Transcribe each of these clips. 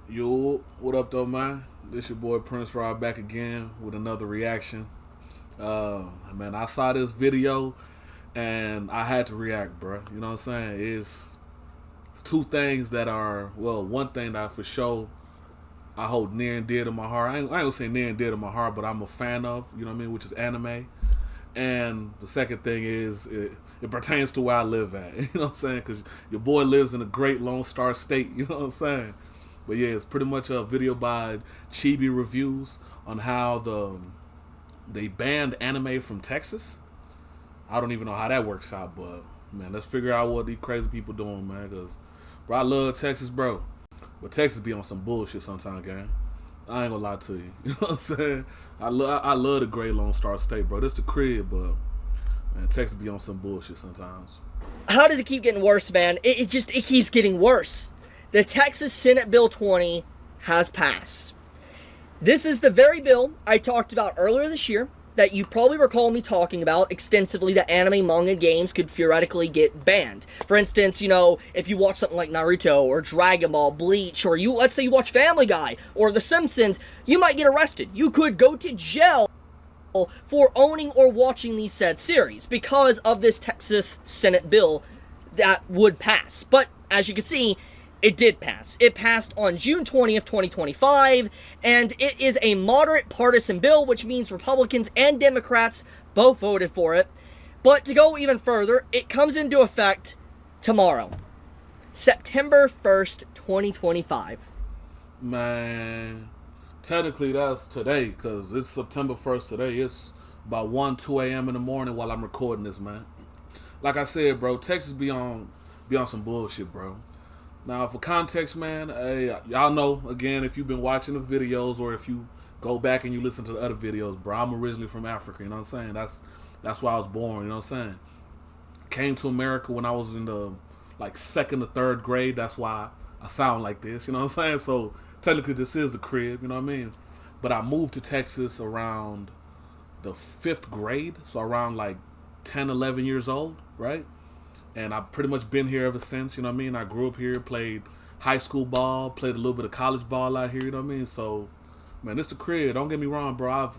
Yo, what up though, man? This your boy Prince Rod back again with another reaction. Man, I saw this video and I had to react, bro. You know what I'm saying? It's two things that are one thing that for sure I hold near and dear to my heart. I ain't gonna say near and dear to my heart, but I'm a fan of. You know what I mean? Which is anime. And the second thing is it pertains to where I live at. You know what I'm saying? Because your boy lives in a great Lone Star State. You know what I'm saying? But yeah, it's pretty much a video by Chibi Reviews on how they banned anime from Texas. I don't even know how that works out, but man, let's figure out what these crazy people doing, man. Cause bro, I love Texas, bro, but Texas be on some bullshit sometimes, gang. I ain't gonna lie to you. You know what I'm saying? I love the Great Lone Star State, bro. This the crib, but man, Texas be on some bullshit sometimes. How does it keep getting worse, man? It keeps getting worse. The Texas Senate Bill 20 has passed. This is the very bill I talked about earlier this year that you probably recall me talking about extensively, that anime, manga, games could theoretically get banned. For instance, if you watch something like Naruto or Dragon Ball, Bleach, or let's say you watch Family Guy or The Simpsons, you might get arrested. You could go to jail for owning or watching these said series because of this Texas Senate bill that would pass. But as you can see, it did pass. It passed on June 20th, 2025, and it is a moderate partisan bill, which means Republicans and Democrats both voted for it. But to go even further, it comes into effect tomorrow, September 1st, 2025. Man, technically that's today because it's September 1st today. It's about 1, 2 a.m. in the morning while I'm recording this, man. Like I said, bro, Texas be on some bullshit, bro. Now, for context, man, hey, y'all know, again, if you've been watching the videos or if you go back and you listen to the other videos, bro, I'm originally from Africa, you know what I'm saying? That's where I was born, you know what I'm saying? Came to America when I was in the, like, second or third grade. That's why I sound like this, you know what I'm saying? So, technically, this is the crib, you know what I mean? But I moved to Texas around the fifth grade, so around, like, 10, 11 years old, right? And I've pretty much been here ever since. You know what I mean? I grew up here, played high school ball, played a little bit of college ball out here. You know what I mean? So, man, it's the crib. Don't get me wrong, bro.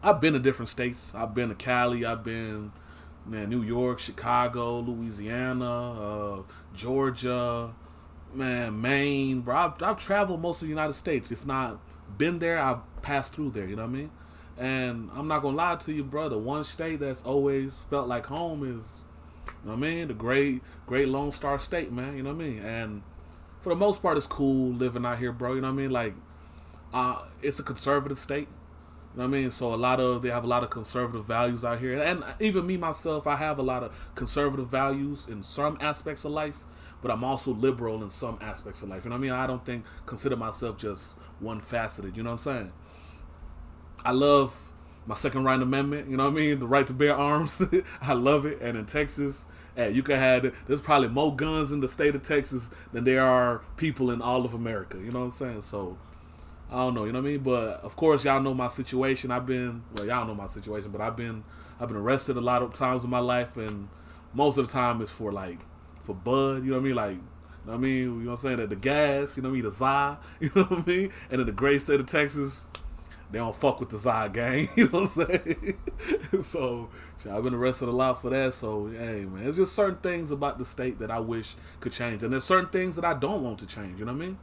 I've been to different states. I've been to Cali. I've been, man, New York, Chicago, Louisiana, Georgia, man, Maine, bro. I've traveled most of the United States. If not been there, I've passed through there. You know what I mean? And I'm not gonna lie to you, bro. The one state that's always felt like home is, you know what I mean? The great Lone Star State, man. You know what I mean? And for the most part, it's cool living out here, bro. You know what I mean? Like, it's a conservative state. You know what I mean? So they have a lot of conservative values out here. And even me, myself, I have a lot of conservative values in some aspects of life, but I'm also liberal in some aspects of life. You know what I mean? I don't consider myself just one faceted. You know what I'm saying? I love my Second Right Amendment. You know what I mean? The right to bear arms. I love it. And in Texas, hey, you can have. There's probably more guns in the state of Texas than there are people in all of America. You know what I'm saying? So I don't know. You know what I mean? But of course, y'all know my situation. Y'all know my situation, but I've been arrested a lot of times in my life, and most of the time it's for bud. You know what I mean? Like. You know what I mean? You know what I'm saying? That the gas, you know what I mean? The Zy, you know what I mean? And in the great state of Texas, they don't fuck with the Zy gang, you know what I'm saying? So, shit, I've been arrested a lot for that. So, hey, man, it's just certain things about the state that I wish could change. And there's certain things that I don't want to change, you know what I mean?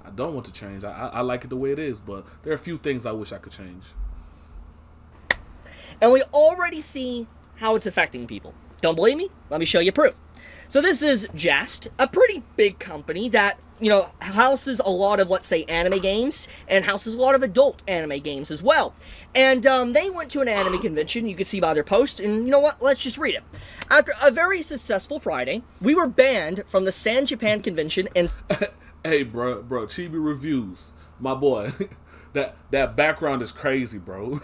I don't want to change. I like it the way it is, but there are a few things I wish I could change. And we already see how it's affecting people. Don't believe me? Let me show you proof. So this is Jest, a pretty big company that, houses a lot of, let's say, anime games, and houses a lot of adult anime games as well. And they went to an anime convention, you can see by their post, and you know what? Let's just read it. After a very successful Friday, we were banned from the San Japan convention and... Hey, bro, Chibi Reviews, my boy, that background is crazy, bro.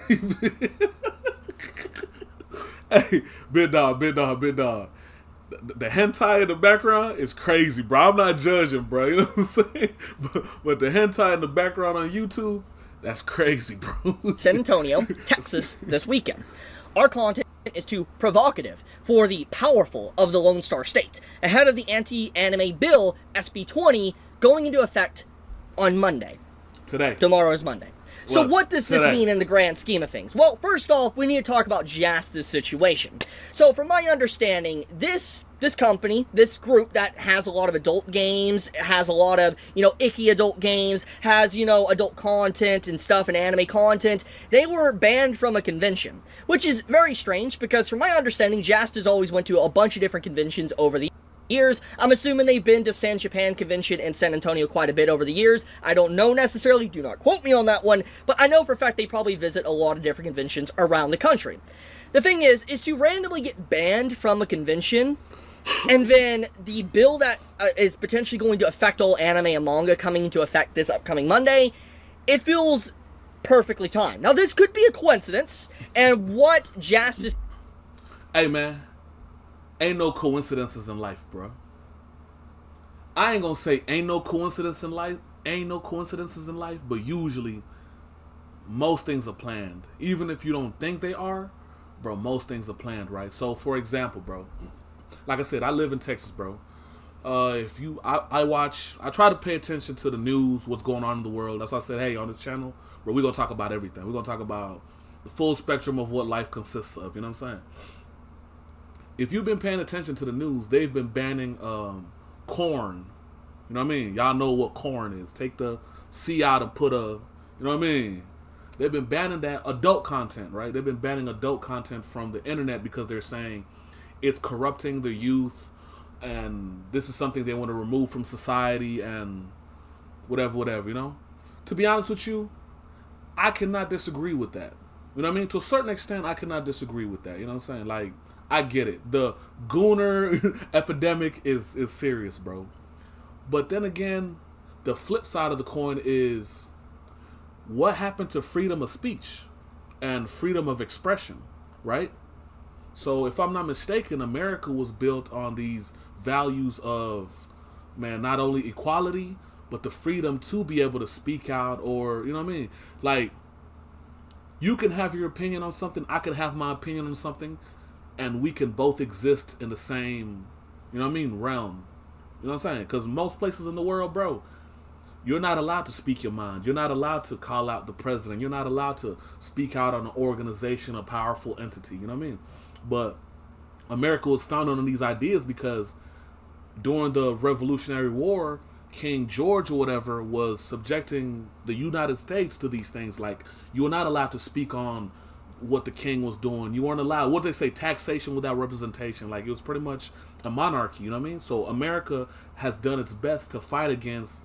Hey, big dog. The hentai in the background is crazy, bro. I'm not judging, bro. You know what I'm saying? But the hentai in the background on YouTube, that's crazy, bro. San Antonio, Texas, this weekend. Our content is too provocative for the powerful of the Lone Star State, ahead of the anti-anime bill SB 20 going into effect on Monday. Today. Tomorrow is Monday. So Well, what does this today. mean in the grand scheme of things? Well, first off, we need to talk about Jasta's situation. So from my understanding, this company, this group that has a lot of adult games, has a lot of, icky adult games, has, adult content and stuff and anime content, they were banned from a convention, which is very strange because from my understanding, Jasta's always went to a bunch of different conventions over the years. I'm assuming they've been to San Japan Convention in San Antonio quite a bit over the years. I don't know necessarily, do not quote me on that one, but I know for a fact they probably visit a lot of different conventions around the country. The thing is to randomly get banned from a convention, and then the bill that is potentially going to affect all anime and manga coming into effect this upcoming Monday, it feels perfectly timed. Now this could be a coincidence, and what Justice... Hey man, ain't no coincidences in life, bro. I ain't gonna say ain't no coincidences in life, but usually most things are planned. Even if you don't think they are, bro, most things are planned, right? So for example, bro, like I said, I live in Texas, bro. I try to pay attention to the news, what's going on in the world. That's why I said, hey, on this channel, bro, we're gonna talk about everything. We're gonna talk about the full spectrum of what life consists of, you know what I'm saying? If you've been paying attention to the news, they've been banning corn. You know what I mean? Y'all know what corn is. Take the C out and put a, you know what I mean? They've been banning that adult content, right? They've been banning adult content from the internet because they're saying it's corrupting the youth and this is something they want to remove from society and whatever, you know? To be honest with you, I cannot disagree with that. You know what I mean? To a certain extent, I cannot disagree with that. You know what I'm saying? Like, I get it. The gooner epidemic is serious, bro. But then again, the flip side of the coin is what happened to freedom of speech and freedom of expression, right? So if I'm not mistaken, America was built on these values of, man, not only equality, but the freedom to be able to speak out or, you know what I mean? Like, you can have your opinion on something, I can have my opinion on something, and we can both exist in the same, you know what I mean, realm. You know what I'm saying? Because most places in the world, bro, you're not allowed to speak your mind. You're not allowed to call out the president. You're not allowed to speak out on an organization, a powerful entity. You know what I mean? But America was founded on these ideas because during the Revolutionary War, King George or whatever was subjecting the United States to these things. Like, you were not allowed to speak on what the king was doing. You weren't allowed, what did they say, taxation without representation. Like, it was pretty much a monarchy, you know what I mean? So America has done its best to fight against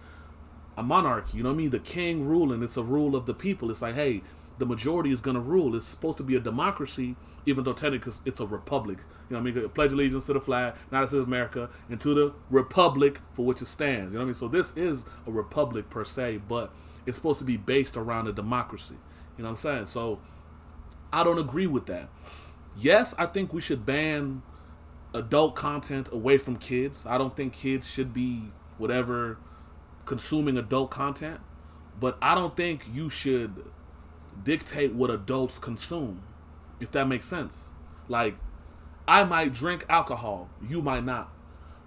a monarchy, you know what I mean? The king ruling, it's a rule of the people. It's like, hey, the majority is going to rule. It's supposed to be a democracy, even though technically it's a republic. You know what I mean? Pledge allegiance to the flag, United States of America, and to the republic for which it stands. You know what I mean? So this is a republic per se, but it's supposed to be based around a democracy. You know what I'm saying? So I don't agree with that. Yes, I think we should ban adult content away from kids. I don't think kids should be whatever consuming adult content, but I don't think you should dictate what adults consume, if that makes sense. Like, I might drink alcohol, you might not.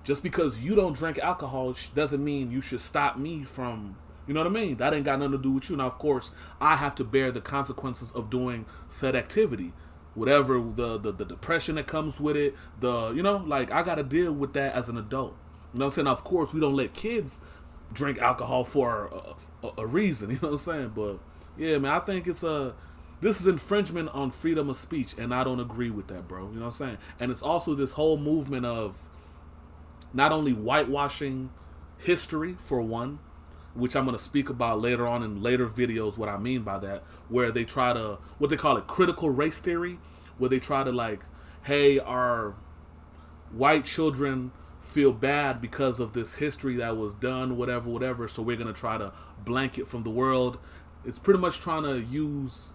Just because you don't drink alcohol doesn't mean you should stop me from, you know what I mean? That ain't got nothing to do with you. Now, of course, I have to bear the consequences of doing said activity. Whatever the depression that comes with it, you know, like, I got to deal with that as an adult. You know what I'm saying? Now, of course, we don't let kids drink alcohol for a reason, you know what I'm saying? But, yeah, man, I think this is infringement on freedom of speech, and I don't agree with that, bro. You know what I'm saying? And it's also this whole movement of not only whitewashing history, for one, which I'm going to speak about later on in later videos, what I mean by that, where they try to, what they call it, critical race theory, where they try to, like, hey, our white children feel bad because of this history that was done, whatever, so we're going to try to blank it from the world. It's pretty much trying to use...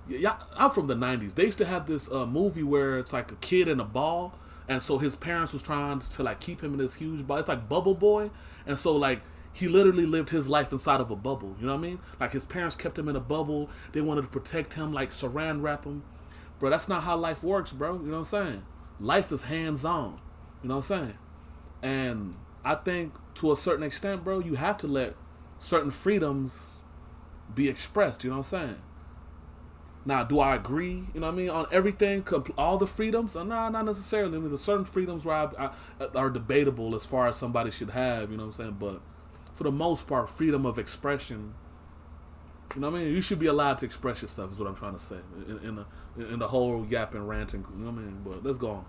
Yeah, I'm from the 90s. They used to have this movie where it's like a kid in a ball, and so his parents was trying to, like, keep him in this huge ball. It's like Bubble Boy, and so, like, he literally lived his life inside of a bubble. You know what I mean? Like, his parents kept him in a bubble. They wanted to protect him, like, saran wrap him. Bro, that's not how life works, bro. You know what I'm saying? Life is hands-on. You know what I'm saying? And I think, to a certain extent, bro, you have to let certain freedoms be expressed. You know what I'm saying? Now, do I agree? You know what I mean, on everything, all the freedoms? Nah, not necessarily. I mean, there's certain freedoms where are debatable as far as somebody should have. You know what I'm saying? But for the most part, freedom of expression. You know what I mean? You should be allowed to express yourself. Is what I'm trying to say in the whole yapping, ranting. You know what I mean? But let's go on.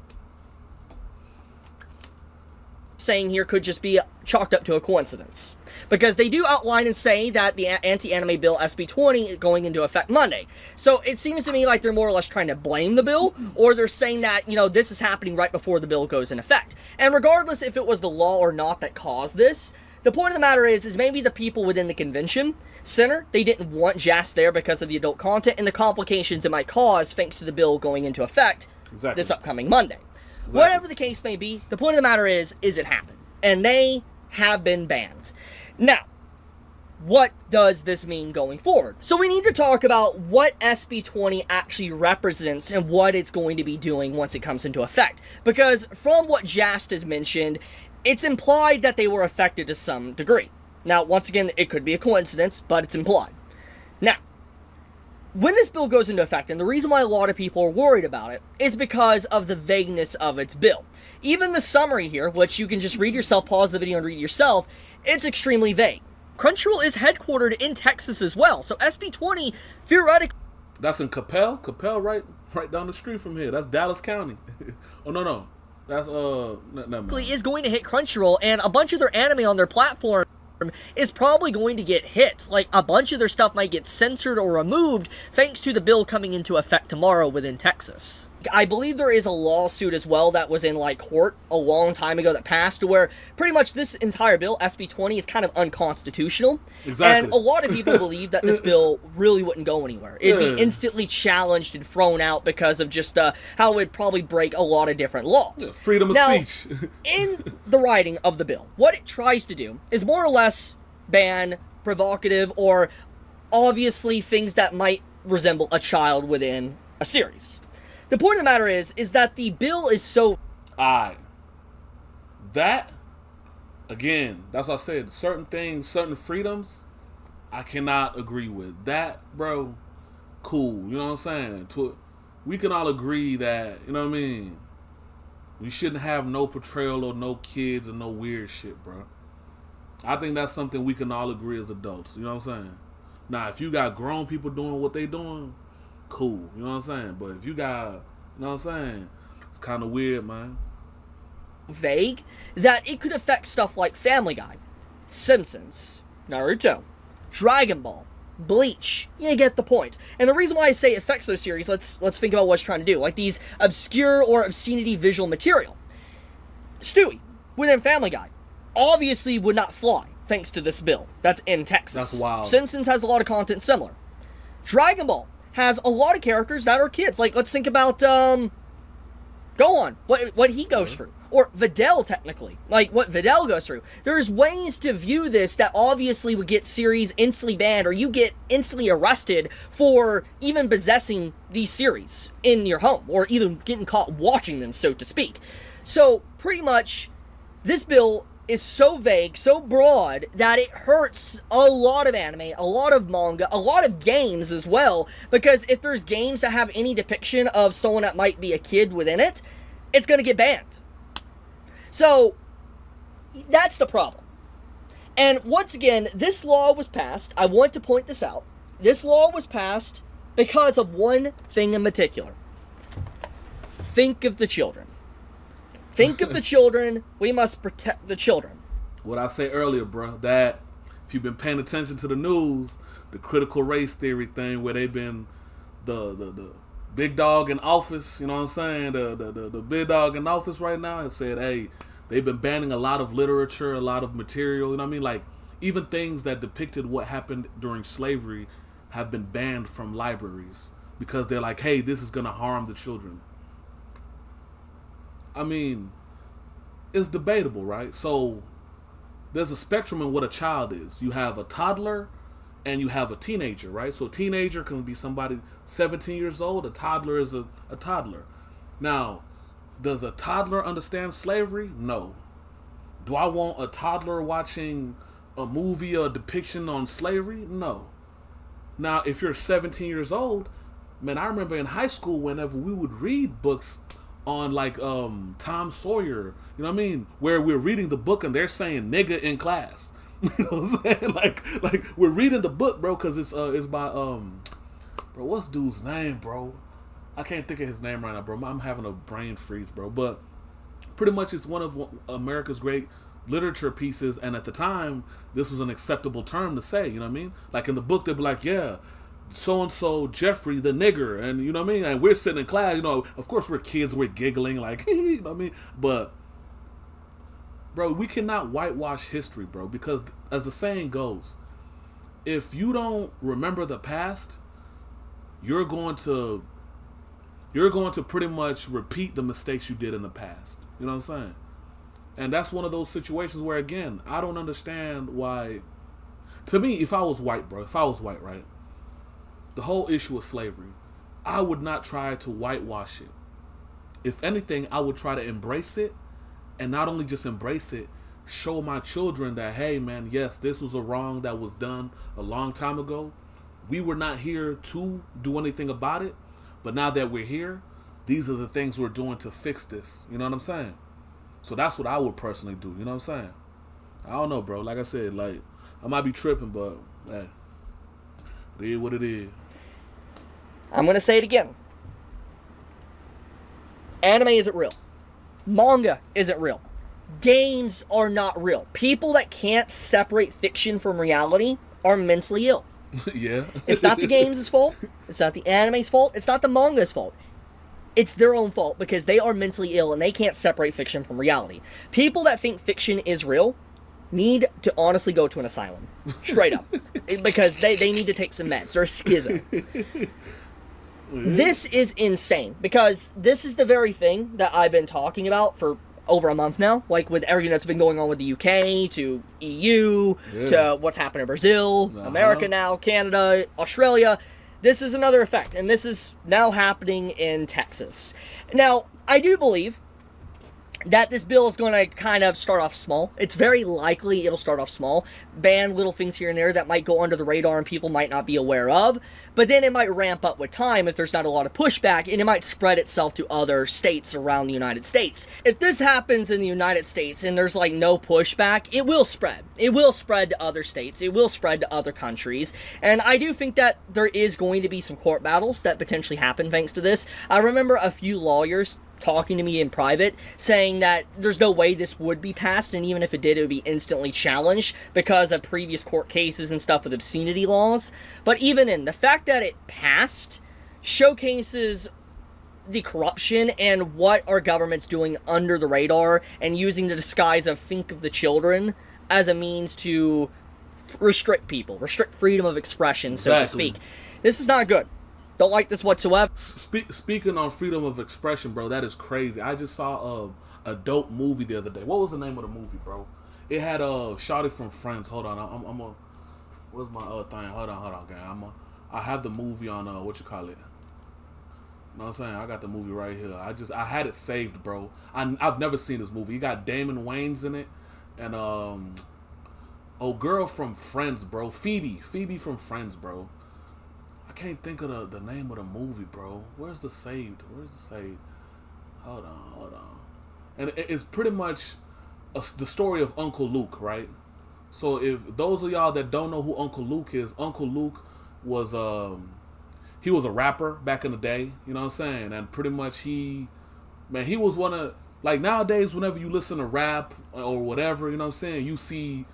Saying here could just be chalked up to a coincidence, because they do outline and say that the anti-anime bill SB 20 is going into effect Monday. So it seems to me like they're more or less trying to blame the bill, or they're saying that, you know, this is happening right before the bill goes in effect. And regardless if it was the law or not that caused this, the point of the matter is maybe the people within the convention center, they didn't want JAS there because of the adult content and the complications it might cause thanks to the bill going into effect this upcoming Monday. Exactly. Whatever the case may be, the point of the matter is it happened. And they have been banned. Now, what does this mean going forward? So we need to talk about what SB 20 actually represents and what it's going to be doing once it comes into effect. Because from what Jast has mentioned, it's implied that they were affected to some degree. Now, once again, it could be a coincidence, but it's implied. Now, when this bill goes into effect, and the reason why a lot of people are worried about it, is because of the vagueness of its bill. Even the summary here, which you can just read yourself, pause the video and read yourself, it's extremely vague. Crunchyroll is headquartered in Texas as well, so SB 20, theoretically... That's in Capel? Capel, right down the street from here. That's Dallas County. Oh, no. That's, is going to hit Crunchyroll, and a bunch of their anime on their platform is probably going to get hit. Like, a bunch of their stuff might get censored or removed thanks to the bill coming into effect tomorrow within Texas. I believe there is a lawsuit as well that was in, like, court a long time ago that passed, where pretty much this entire bill, SB 20, is kind of unconstitutional. Exactly. And a lot of people believe that this bill really wouldn't go anywhere. It'd be instantly challenged and thrown out because of just how it would probably break a lot of different laws. Yeah, freedom of speech. In the writing of the bill, what it tries to do is more or less ban provocative or obviously things that might resemble a child within a series. The point of the matter is that the bill is so... That, again, that's what I said. Certain things, certain freedoms, I cannot agree with. That, bro, cool. You know what I'm saying? We can all agree that, you know what I mean? We shouldn't have no portrayal of no kids and no weird shit, bro. I think that's something we can all agree as adults. You know what I'm saying? Now, if you got grown people doing what they doing, cool, you know what I'm saying? But if you got, you know what I'm saying? It's kind of weird, man. Vague that it could affect stuff like Family Guy, Simpsons, Naruto, Dragon Ball, Bleach. You get the point. And the reason why I say it affects those series, let's think about what it's trying to do. Like these obscure or obscenity visual material. Stewie, within Family Guy, obviously would not fly thanks to this bill that's in Texas. That's wild. Simpsons has a lot of content similar. Dragon Ball has a lot of characters that are kids. Like, let's think about, Gohan, what he goes through. Or Videl, technically. Like, what Videl goes through. There's ways to view this that obviously would get series instantly banned, or you get instantly arrested for even possessing these series in your home, or even getting caught watching them, so to speak. So, pretty much, this bill is so vague, so broad, that it hurts a lot of anime, a lot of manga, a lot of games as well, because if there's games that have any depiction of someone that might be a kid within it, it's going to get banned. So, that's the problem. And once again, this law was passed, I want to point this out, this law was passed because of one thing in particular. Think of the children. Think of the children. We must protect the children. What I say earlier, bro, that if you've been paying attention to the news, the critical race theory thing, where they've been the big dog in office, you know what I'm saying? The big dog in office right now has said, hey, they've been banning a lot of literature, a lot of material, you know what I mean? Like, even things that depicted what happened during slavery have been banned from libraries because they're like, hey, this is going to harm the children. I mean, it's debatable, right? So there's a spectrum in what a child is. You have a toddler and you have a teenager, right? So a teenager can be somebody 17 years old. A toddler is a toddler. Now, does a toddler understand slavery? No. Do I want a toddler watching a movie or a depiction on slavery? No. Now, if you're 17 years old, man, I remember in high school whenever we would read books on like Tom Sawyer, you know what I mean, where we're reading the book and they're saying nigga in class. You know what I'm saying? Like we're reading the book, bro, because it's by bro, what's dude's name, bro? I can't think of his name right now, bro. I'm having a brain freeze, bro. But pretty much it's one of America's great literature pieces, and at the time this was an acceptable term to say, you know what I mean? Like in the book they'd be like, yeah, so and so Jeffrey the nigger, and you know what I mean, and we're sitting in class, you know, of course we're kids, we're giggling like you know what I mean, but bro, we cannot whitewash history, bro, because as the saying goes, if you don't remember the past, you're going to pretty much repeat the mistakes you did in the past. You know what I'm saying? And that's one of those situations where, again, I don't understand why. To me, if I was white, bro, right, the whole issue of slavery, I would not try to whitewash it. If anything, I would try to embrace it, and not only just embrace it, show my children that, hey, man, yes, this was a wrong that was done a long time ago. We were not here to do anything about it, but now that we're here, these are the things we're doing to fix this. You know what I'm saying? So that's what I would personally do. You know what I'm saying? I don't know, bro. Like I said, like, I might be tripping, but hey, it is what it is. I'm going to say it again. Anime isn't real. Manga isn't real. Games are not real. People that can't separate fiction from reality are mentally ill. Yeah. It's not the game's fault. It's not the anime's fault. It's not the manga's fault. It's their own fault because they are mentally ill and they can't separate fiction from reality. People that think fiction is real need to honestly go to an asylum. Straight up. Because they need to take some meds. They're a schizo. This is insane because this is the very thing that I've been talking about for over a month now, like with everything that's been going on with the UK, to EU, to what's happening in Brazil, America now, Canada, Australia. This is another effect, and this is now happening in Texas. Now, I do believe that this bill is going to kind of start off small. It's very likely it'll start off small, ban little things here and there that might go under the radar and people might not be aware of, but then it might ramp up with time if there's not a lot of pushback, and it might spread itself to other states around the United States. If this happens in the United States and there's like no pushback, it will spread. It will spread to other states. It will spread to other countries, and I do think that there is going to be some court battles that potentially happen thanks to this. I remember a few lawyers talking to me in private saying that there's no way this would be passed, and even if it did, it would be instantly challenged because of previous court cases and stuff with obscenity laws. But even in the fact that it passed showcases the corruption and what our government's doing under the radar and using the disguise of Think of the Children as a means to restrict people, restrict freedom of expression, so to speak. This is not good. Don't like this whatsoever. Speaking on freedom of expression, bro, that is crazy. I just saw a dope movie the other day. What was the name of the movie, bro? It had Shawty from Friends. Hold on, I'm a. What's my thing? Hold on, gang. I have the movie on what you call it. You know what I'm saying? I got the movie right here. I had it saved, bro. I've never seen this movie. You got Damon Wayans in it, and girl from Friends, bro. Phoebe from Friends, bro. I can't think of the name of the movie, bro. Where's the saved? Hold on. And it's pretty much the story of Uncle Luke, right? So if those of y'all that don't know who Uncle Luke is, Uncle Luke was he was a rapper back in the day, you know what I'm saying? And pretty much he was one of, like, nowadays whenever you listen to rap or whatever, you know what I'm saying, you see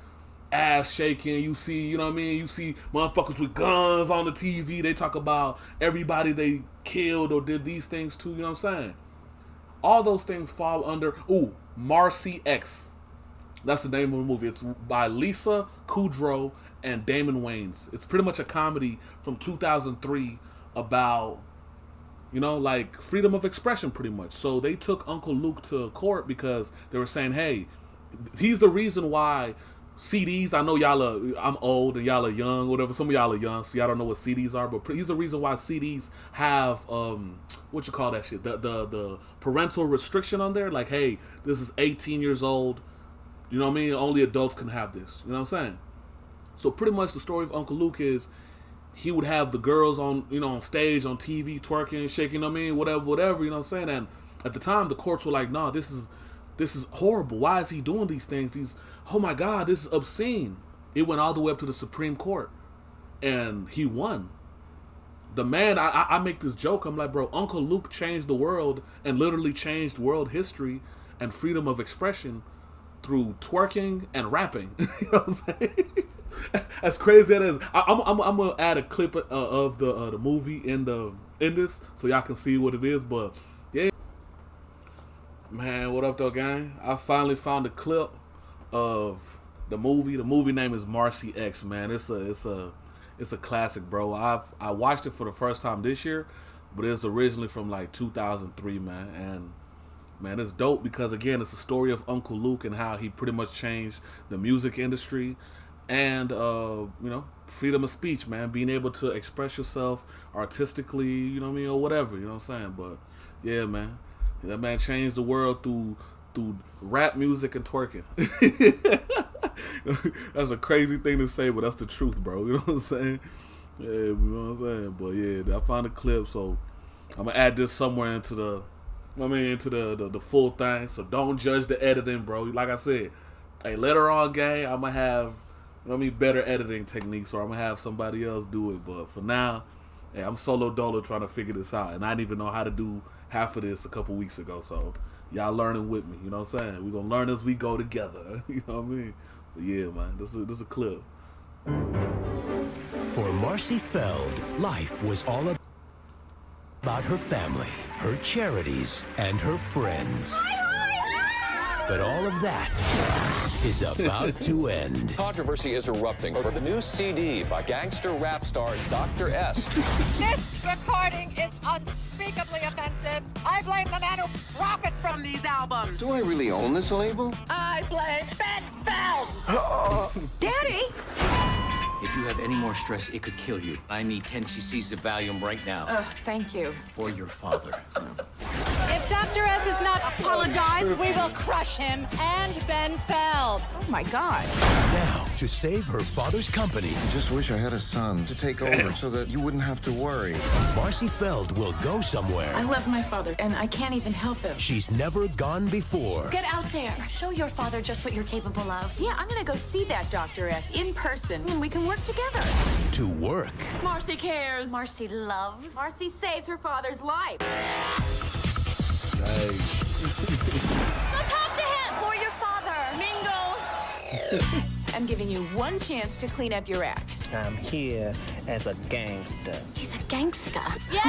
ass shaking, you see, you know what I mean, you see motherfuckers with guns on the TV, they talk about everybody they killed or did these things to, you know what I'm saying? All those things fall under, Marcy X. That's the name of the movie. It's by Lisa Kudrow and Damon Wayans. It's pretty much a comedy from 2003 about, like freedom of expression pretty much. So they took Uncle Luke to court because they were saying, hey, he's the reason why CDs, I know I'm old and y'all are young, whatever. Some of y'all are young, so y'all don't know what CDs are, but he's the reason why CDs have, what you call that shit? The parental restriction on there. Like, hey, this is 18 years old. You know what I mean? Only adults can have this. You know what I'm saying? So pretty much the story of Uncle Luke is he would have the girls on, on stage, on TV, twerking, shaking, whatever, you know what I'm saying? And at the time, the courts were like, nah, this is horrible. Why is he doing these things? Oh my God, this is obscene. It went all the way up to the Supreme Court, and he won. The man, I make this joke, I'm like, bro, Uncle Luke changed the world and literally changed world history and freedom of expression through twerking and rapping. You know what I'm saying? As crazy as it is, I'm gonna add a clip of the movie in this so y'all can see what it is. But yeah, man, what up though, gang? I finally found a clip of the movie. The movie name is Marcy X. Man, it's a classic, bro. I watched it for the first time this year, but it's originally from like 2003, man. And man, it's dope because again, it's the story of Uncle Luke and how he pretty much changed the music industry. And, freedom of speech, man. Being able to express yourself artistically, you know what I mean, or whatever, you know what I'm saying? But, yeah, man. That man changed the world through rap music and twerking. That's a crazy thing to say, but that's the truth, bro. You know what I'm saying? Yeah, you know what I'm saying? But, yeah, I found a clip, so I'm going to add this somewhere into the full thing. So don't judge the editing, bro. Like I said, hey, later on, gang, I'm going to have... better editing techniques, or I'm gonna have somebody else do it. But for now, hey, I'm solo dolo trying to figure this out, and I didn't even know how to do half of this a couple weeks ago. So y'all learning with me, you know what I'm saying? We're gonna learn as we go together. You know what I mean? But yeah, man, this is a clip. For Marcy Feld, life was all about her family, her charities, and her friends. But all of that is about to end. Controversy is erupting over the new CD by gangster rap star Dr. S. This recording is unspeakably offensive. I blame the man who profits from these albums. Do I really own this label? I blame Ben Feld. Daddy! If you have any more stress, it could kill you. I need 10 cc's of Valium right now. Oh, thank you. For your father. If Dr. S is not apologized, we will crush him and Ben Feld. Oh my God. Now, to save her father's company, I just wish I had a son to take over so that you wouldn't have to worry. Marcy Feld will go somewhere I love my father, and I can't even help him. she's never gone before. Get out there. Show your father just what you're capable of. Yeah, I'm gonna go see that Dr. S in person, and we can work together. To work. Marcy cares. Marcy loves. Marcy saves her father's life. Go talk to him for your father. Mingle. I'm giving you one chance to clean up your act. I'm here as a gangster. He's a gangster. Yay!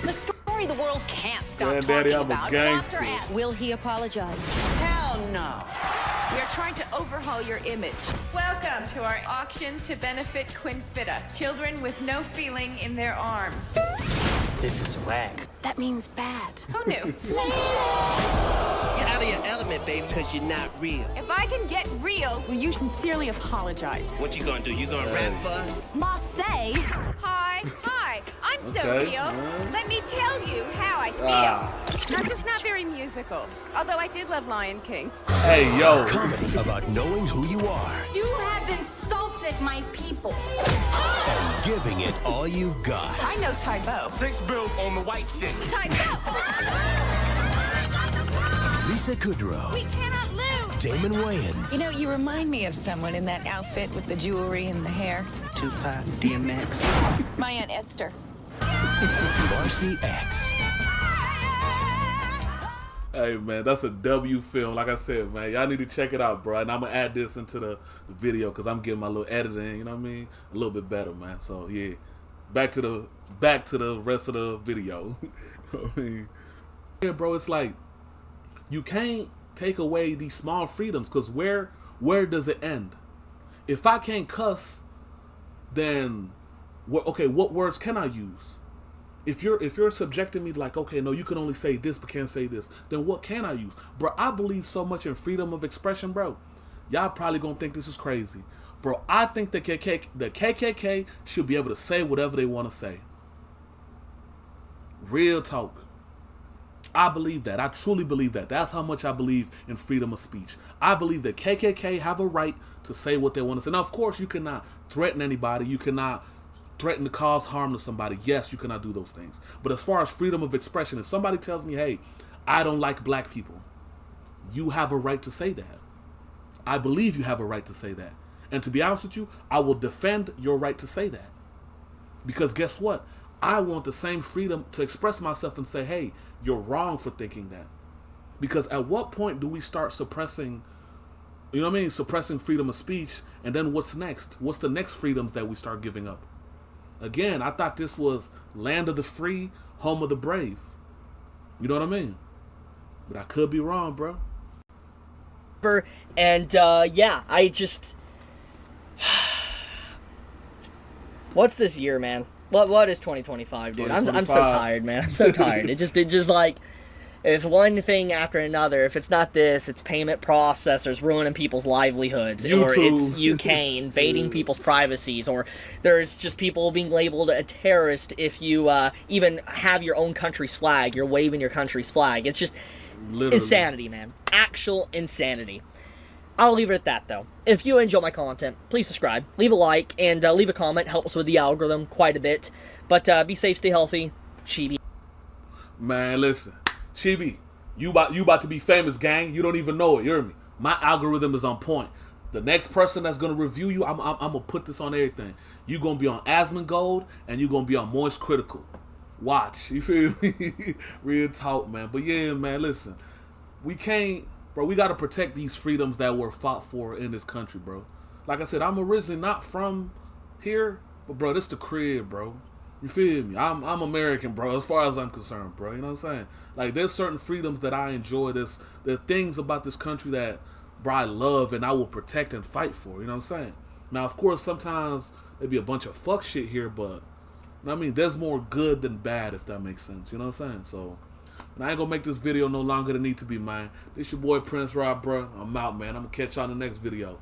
The story the world can't stop Granddaddy, talking I'm a about. gangster. Dr. S. Will he apologize? Hell no. We are trying to overhaul your image. Welcome to our auction to benefit Quinfida, children with no feeling in their arms. This is whack. That means bad. Who knew? You're out of your element, baby, because you're not real. If I can get real, will you sincerely apologize? What you gonna do? You gonna rap for us? Marseille. Hi, I'm so Okay, real. yeah. Let me tell you how I feel. I'm just not very musical, although I did love Lion King. Hey, yo. Comedy about knowing who you are You have insulted my people. and giving it all you've got. I know Tybo. 6 bills on the white shit. Tybo! Lisa Kudrow, We cannot lose. Damon Wayans, You know, you remind me of someone in that outfit with the jewelry and the hair. Tupac, DMX. My Aunt Esther. Marcy X. Hey, man, that's a W film. Like I said, man, y'all need to check it out, bro. And I'm going to add this into the video because I'm getting my little editing, you know what I mean? A little bit better, man. So, yeah. Back to the rest of the video. You know what I mean? Yeah, bro, it's like you can't take away these small freedoms because where does it end? If I can't cuss, then what words can I use? If you're subjecting me like, okay, no, you can only say this but can't say this, then what can I use? Bro, I believe so much in freedom of expression, bro. Y'all probably gonna think this is crazy. Bro, I think the KKK should be able to say whatever they want to say. Real talk. I believe that. I truly believe that. That's how much I believe in freedom of speech. I believe that KKK have a right to say what they want to say. Now, of course, you cannot threaten anybody. You cannot threaten to cause harm to somebody. Yes, you cannot do those things. But as far as freedom of expression, if somebody tells me, hey, I don't like black people, you have a right to say that. I believe you have a right to say that. And to be honest with you, I will defend your right to say that. Because guess what? I want the same freedom to express myself and say, hey, you're wrong for thinking that. Because at what point do we start suppressing, you know what I mean, suppressing freedom of speech, and then what's next? What's the next freedoms that we start giving up? Again, I thought this was land of the free, home of the brave. You know what I mean? But I could be wrong, bro. And yeah, I just... What's this year, man? What is 2025, dude? 2025. I'm so tired, man. I'm so tired. It just like, it's one thing after another. If it's not this, it's payment processors ruining people's livelihoods, or it's UK invading people's privacies, or there's just people being labeled a terrorist if you even have your own country's flag. You're waving your country's flag. It's just literally insanity, man. Actual insanity. I'll leave it at that, though. If you enjoy my content, please subscribe, leave a like, and leave a comment. Help us with the algorithm quite a bit. But be safe, stay healthy. Chibi. Man, listen. Chibi, you about to be famous, gang. You don't even know it. You hear me? My algorithm is on point. The next person that's going to review you, I'm going to put this on everything. You're going to be on Asmongold, and you're going to be on Moist Critical. Watch. You feel me? Real talk, man. But yeah, man, listen. We can't... Bro, we got to protect these freedoms that were fought for in this country, bro. Like I said, I'm originally not from here, but, bro, this the crib, bro. You feel me? I'm American, bro, as far as I'm concerned, bro. You know what I'm saying? Like, there's certain freedoms that I enjoy. There are things about this country that, bro, I love and I will protect and fight for. You know what I'm saying? Now, of course, sometimes there be a bunch of fuck shit here, but, you know what I mean? There's more good than bad, if that makes sense. You know what I'm saying? So... And I ain't gonna make this video no longer than it need to be, man. This your boy Prince Rob, bro. I'm out, man. I'm gonna catch y'all in the next video.